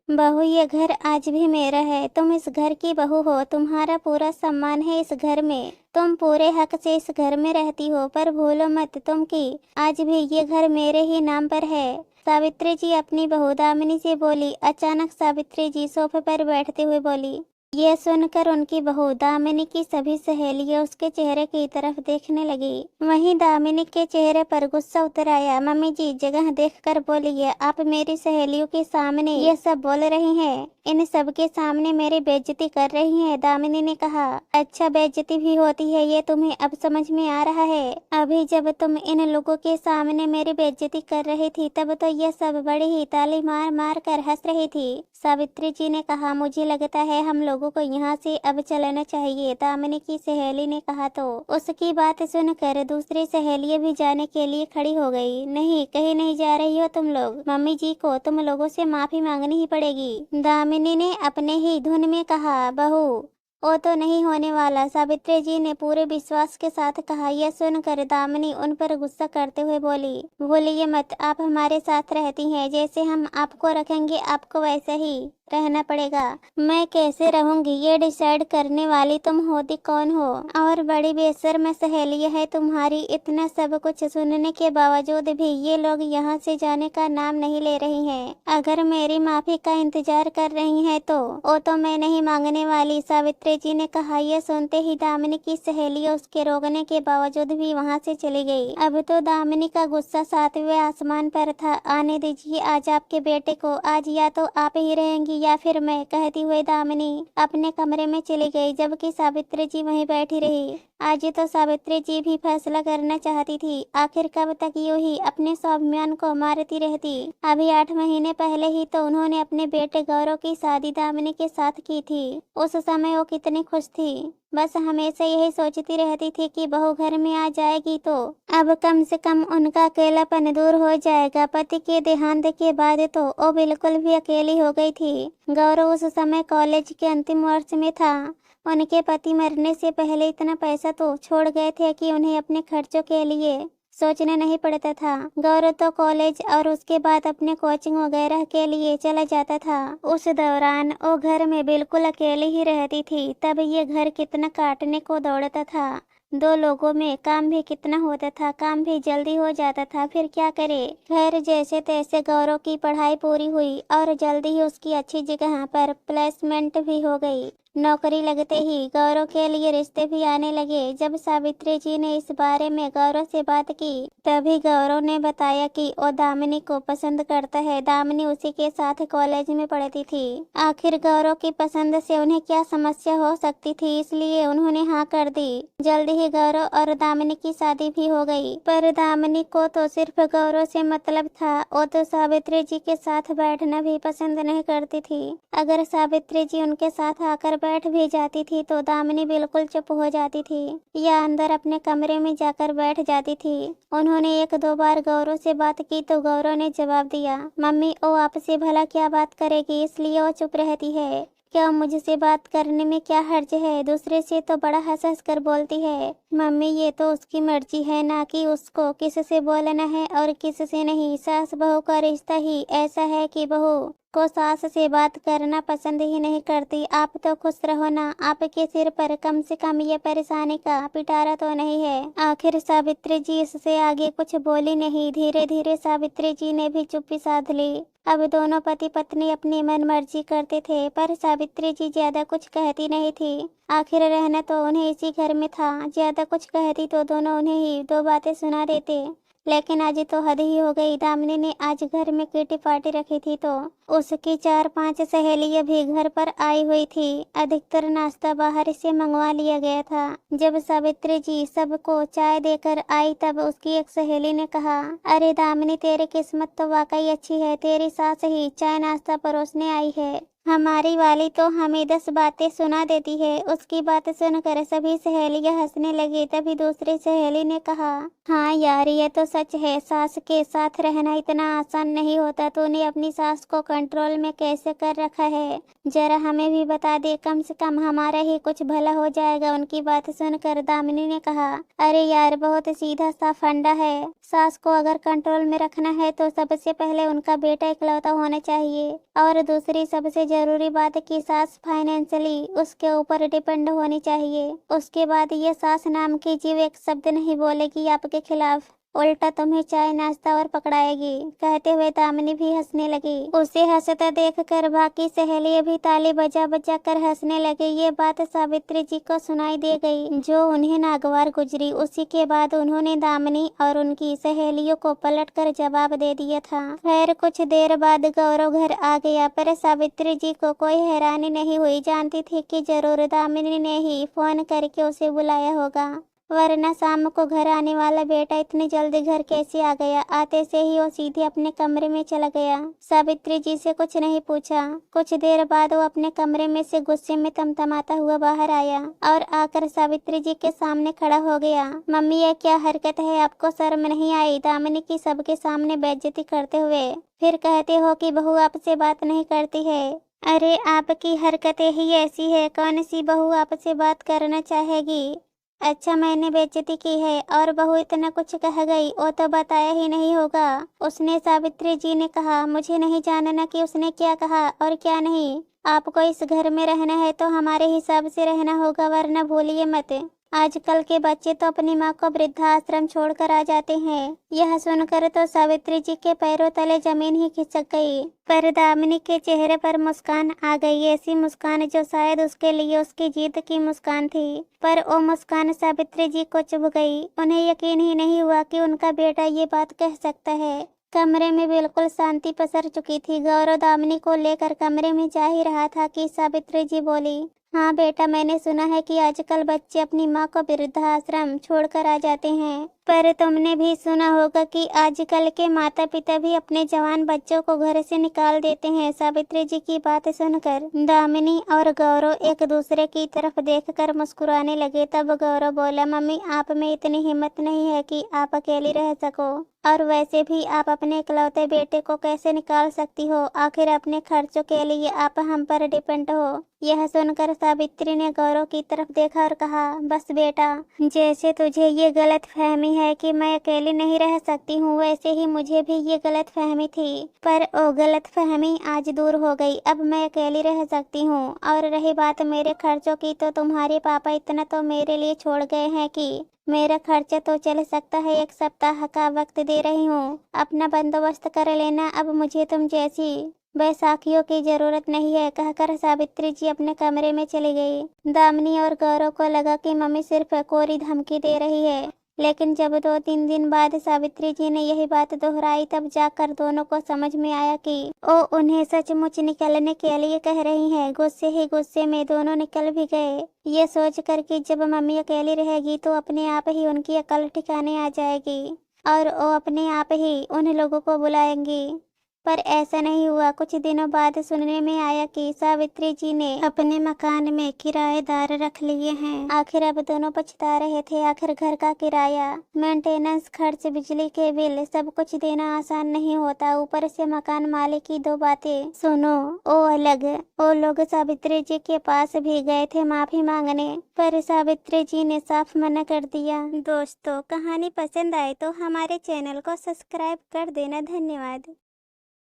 बहू ये घर आज भी मेरा है, तुम इस घर की बहू हो, तुम्हारा पूरा सम्मान है इस घर में, तुम पूरे हक से इस घर में रहती हो, पर भूलो मत तुम कि आज भी ये घर मेरे ही नाम पर है। सावित्री जी अपनी बहू दामिनी से बोली। अचानक सावित्री जी सोफे पर बैठते हुए बोली। यह सुनकर उनकी बहू दामिनी की सभी सहेलियां उसके चेहरे की तरफ देखने लगी। वहीं दामिनी के चेहरे पर गुस्सा उतर आया। मम्मी जी जगह देखकर बोली, आप मेरी सहेलियों के सामने ये सब बोल रही हैं, इन सब के सामने मेरी बेइज्जती कर रही हैं। दामिनी ने कहा, अच्छा बेइज्जती भी होती है ये तुम्हें अब समझ में आ रहा है। अभी जब तुम इन लोगों के सामने मेरी बेइज्जती कर रही थी तब तो ये सब बड़ी ही ताली मार मार कर हंस रही थी। सावित्री जी ने कहा, मुझे लगता है हम लोगों को यहाँ से अब चलना चाहिए। दामिनी की सहेली ने कहा तो उसकी बात सुनकर दूसरी सहेलियां भी जाने के लिए खड़ी हो गई। नहीं, कहीं नहीं जा रही हो तुम लोग, मम्मी जी को तुम लोगों से माफी मांगनी ही पड़ेगी। दामिनी ने अपने ही धुन में कहा, बहू वो तो नहीं होने वाला। सावित्री जी ने पूरे विश्वास के साथ कहा। यह सुनकर दामिनी उन पर गुस्सा करते हुए बोली, भूलिए मत, आप हमारे साथ रहती हैं, जैसे हम आपको रखेंगे आपको वैसे ही रहना पड़ेगा। मैं कैसे रहूंगी ये डिसाइड करने वाली तुम होती कौन हो, और बड़ी बेशर्म सहेली है तुम्हारी। इतना सब कुछ सुनने के बावजूद भी ये लोग यहाँ से जाने का नाम नहीं ले रही हैं। अगर मेरी माफी का इंतजार कर रही हैं तो वो तो मैं नहीं मांगने वाली। सावित्री जी ने कहा। यह सुनते ही दामिनी की सहेली उसके रोकने के बावजूद भी वहाँ से चली गई। अब तो दामिनी का गुस्सा सातवें आसमान पर था। आने दीजिए आज आपके बेटे को, आज या तो आप ही रहेंगी या फिर मैं, कहती हुई दामिनी अपने कमरे में चली गई, जबकि सावित्री जी वहीं बैठी रही। आज तो सावित्री जी भी फैसला करना चाहती थी, आखिर कब तक यूं ही अपने स्वाभिमान को मारती रहती। अभी 8 महीने पहले ही तो उन्होंने अपने बेटे गौरव की शादी दामिनी के साथ की थी। उस समय वो कितनी खुश थी, बस हमेशा यही सोचती रहती थी कि बहू घर में आ जाएगी तो अब कम से कम उनका अकेलापन दूर हो जाएगा। पति के देहांत के बाद तो वो बिल्कुल भी अकेली हो गई थी। गौरव उस समय कॉलेज के अंतिम वर्ष में था। उनके पति मरने से पहले इतना पैसा तो छोड़ गए थे कि उन्हें अपने खर्चों के लिए सोचना नहीं पड़ता था। गौरव तो कॉलेज और उसके बाद अपने कोचिंग वगैरह के लिए चला जाता था। उस दौरान वो घर में बिल्कुल अकेली ही रहती थी। तब ये घर कितना काटने को दौड़ता था, 2 लोगों में काम भी कितना होता था, काम भी जल्दी हो जाता था। फिर क्या करे, खैर जैसे तैसे गौरव की पढ़ाई पूरी हुई और जल्दी ही उसकी अच्छी जगह पर प्लेसमेंट भी हो गई। नौकरी लगते ही गौरव के लिए रिश्ते भी आने लगे। जब सावित्री जी ने इस बारे में गौरव से बात की तभी गौरव ने बताया कि वो दामिनी को पसंद करता है। दामिनी उसी के साथ कॉलेज में पढ़ती थी। आखिर गौरव की पसंद से उन्हें क्या समस्या हो सकती थी, इसलिए उन्होंने हाँ कर दी। जल्दी ही गौरव और दामिनी की शादी भी हो गई। पर दामिनी को तो सिर्फ गौरव से मतलब था। वो तो सावित्री जी के साथ बैठना भी पसंद नहीं करती थी। अगर सावित्री जी उनके साथ आकर बैठ भी जाती थी तो दामिनी बिल्कुल चुप हो जाती थी या अंदर अपने कमरे में जाकर बैठ जाती थी। उन्होंने 1-2 बार गौरव से बात की तो गौरव ने जवाब दिया, मम्मी वो आपसे भला क्या बात करेगी, इसलिए वो चुप रहती है। क्या मुझसे बात करने में क्या हर्ज है, दूसरे से तो बड़ा हंस हंस कर बोलती है। मम्मी ये तो उसकी मर्जी है ना कि उसको किससे बोलना है और किससे नहीं। सास बहू का रिश्ता ही ऐसा है कि बहू को सास से बात करना पसंद ही नहीं करती। आप तो खुश रहो ना, आपके सिर पर कम से कम ये परेशानी का पिटारा तो नहीं है। आखिर सावित्री जी इससे आगे कुछ बोली नहीं। धीरे धीरे सावित्री जी ने भी चुप्पी साध ली। अब दोनों पति पत्नी अपनी मन मर्जी करते थे, पर सावित्री जी ज्यादा कुछ कहती नहीं थी। आखिर रहना तो उन्हें इसी घर में था। ज्यादा कुछ कहती तो दोनों उन्हें ही 2 बातें सुना देते, लेकिन आज तो हद ही हो गई। दामिनी ने आज घर में किटी पार्टी रखी थी तो उसकी 4-5 सहेलियां भी घर पर आई हुई थी। अधिकतर नाश्ता बाहर से मंगवा लिया गया था। जब सावित्री जी सबको चाय देकर आई तब उसकी एक सहेली ने कहा, अरे दामिनी तेरी किस्मत तो वाकई अच्छी है, तेरी सास ही चाय नाश्ता परोसने आई है। हमारी वाली तो हमें 10 बातें सुना देती है। उसकी बात सुनकर सभी सहेलियां हंसने लगी। तभी दूसरी सहेली ने कहा, हाँ यार, ये तो सच है, सास के साथ रहना इतना आसान नहीं होता। तूने अपनी सास को कंट्रोल में कैसे कर रखा है, जरा हमें भी बता दे, कम से कम हमारा ही कुछ भला हो जाएगा। उनकी बात सुनकर दामिनी ने कहा, अरे यार, बहुत सीधा सा फंडा है। सास को अगर कंट्रोल में रखना है तो सबसे पहले उनका बेटा इकलौता होना चाहिए, और दूसरी सबसे जरूरी बात कि सास फाइनेंशियली उसके ऊपर डिपेंड होनी चाहिए। उसके बाद ये सास नाम की जीव एक शब्द नहीं बोलेगी आपके खिलाफ, उल्टा तुम्हें चाय नाश्ता और पकड़ाएगी। कहते हुए दामिनी भी हंसने लगी। उसे हंसता देखकर बाकी सहेलियां भी ताली बजा बजा कर हंसने लगी। ये बात सावित्री जी को सुनाई दे गई, जो उन्हें नागवार गुजरी। उसी के बाद उन्होंने दामिनी और उनकी सहेलियों को पलटकर जवाब दे दिया था। खैर, कुछ देर बाद गौरव घर आ गया, पर सावित्री जी को कोई हैरानी नहीं हुई। जानती थी कि जरूर दामिनी ने ही फोन करके उसे बुलाया होगा, वरना शाम को घर आने वाला बेटा इतनी जल्दी घर कैसे आ गया। आते से ही वो सीधे अपने कमरे में चला गया, सावित्री जी से कुछ नहीं पूछा। कुछ देर बाद वो अपने कमरे में से गुस्से में तमतमाता हुआ बाहर आया और आकर सावित्री जी के सामने खड़ा हो गया। मम्मी, ये क्या हरकत है, आपको शर्म नहीं आई? दामिनी की सबके सामने बेइज्जती करते हुए फिर कहते हो कि बहू आपसे बात नहीं करती है। अरे, आपकी हरकतें ही ऐसी है, कौन सी बहू आपसे बात करना चाहेगी? अच्छा, मैंने बेइज्जती की है और बहू इतना कुछ कह गई, वो तो बताया ही नहीं होगा उसने। सावित्री जी ने कहा, मुझे नहीं जानना कि उसने क्या कहा और क्या नहीं। आपको इस घर में रहना है तो हमारे हिसाब से रहना होगा, वरना भूलिए मत, आजकल के बच्चे तो अपनी माँ को वृद्धाश्रम छोड़कर आ जाते हैं। यह सुनकर तो सावित्री जी के पैरों तले जमीन ही खिसक गई, पर दामिनी के चेहरे पर मुस्कान आ गई, ऐसी मुस्कान जो शायद उसके लिए उसकी जीत की मुस्कान थी। पर वो मुस्कान सावित्री जी को चुभ गई। उन्हें यकीन ही नहीं हुआ कि उनका बेटा ये बात कह सकता है। कमरे में बिल्कुल शांति पसर चुकी थी। गौरव दामिनी को लेकर कमरे में जा ही रहा था कि सावित्री जी बोली, हाँ बेटा, मैंने सुना है कि आजकल बच्चे अपनी माँ को वृद्धाश्रम छोड़कर आ जाते हैं, पर तुमने भी सुना होगा कि आजकल के माता पिता भी अपने जवान बच्चों को घर से निकाल देते हैं। सावित्री जी की बात सुनकर दामिनी और गौरव एक दूसरे की तरफ देखकर मुस्कुराने लगे। तब गौरव बोला, मम्मी, आप में इतनी हिम्मत नहीं है कि आप अकेली रह सको, और वैसे भी आप अपने इकलौते बेटे को कैसे निकाल सकती हो? आखिर अपने खर्चों के लिए आप हम पर डिपेंड हो। यह सुनकर सावित्री ने गौरव की तरफ देखा और कहा, बस बेटा, जैसे तुझे ये गलत फहमी है कि मैं अकेली नहीं रह सकती हूँ, वैसे ही मुझे भी ये गलत फहमी थी, पर वो गलत फहमी आज दूर हो गई। अब मैं अकेली रह सकती हूँ। और रही बात मेरे खर्चों की, तो तुम्हारे पापा इतना तो मेरे लिए छोड़ गए हैं कि मेरा खर्चा तो चल सकता है। 1 सप्ताह का वक्त दे रही हूँ, अपना बंदोबस्त कर लेना। अब मुझे तुम जैसी बैसाखियों की जरूरत नहीं है, कहकर सावित्री जी अपने कमरे में चली गई। दामिनी और गौरव को लगा कि मम्मी सिर्फ कोरी धमकी दे रही है, लेकिन जब 2-3 दिन बाद सावित्री जी ने यही बात दोहराई, तब जाकर दोनों को समझ में आया कि वो उन्हें सचमुच निकलने के लिए कह रही हैं। गुस्से ही गुस्से में दोनों निकल भी गए, ये सोचकर कि जब मम्मी अकेली रहेगी तो अपने आप ही उनकी अकल ठिकाने आ जाएगी और वो अपने आप ही उन लोगों को बुलाएंगी। पर ऐसा नहीं हुआ। कुछ दिनों बाद सुनने में आया कि सावित्री जी ने अपने मकान में किराएदार रख लिए हैं। आखिर अब दोनों पछता रहे थे। आखिर घर का किराया, मेंटेनेंस खर्च, बिजली के बिल, सब कुछ देना आसान नहीं होता। ऊपर से मकान मालिक की 2 बातें सुनो, ओ अलग। वो लोग सावित्री जी के पास भी गए थे माफी मांगने, पर सावित्री जी ने साफ मना कर दिया। दोस्तों, कहानी पसंद आए तो हमारे चैनल को सब्सक्राइब कर देना। धन्यवाद।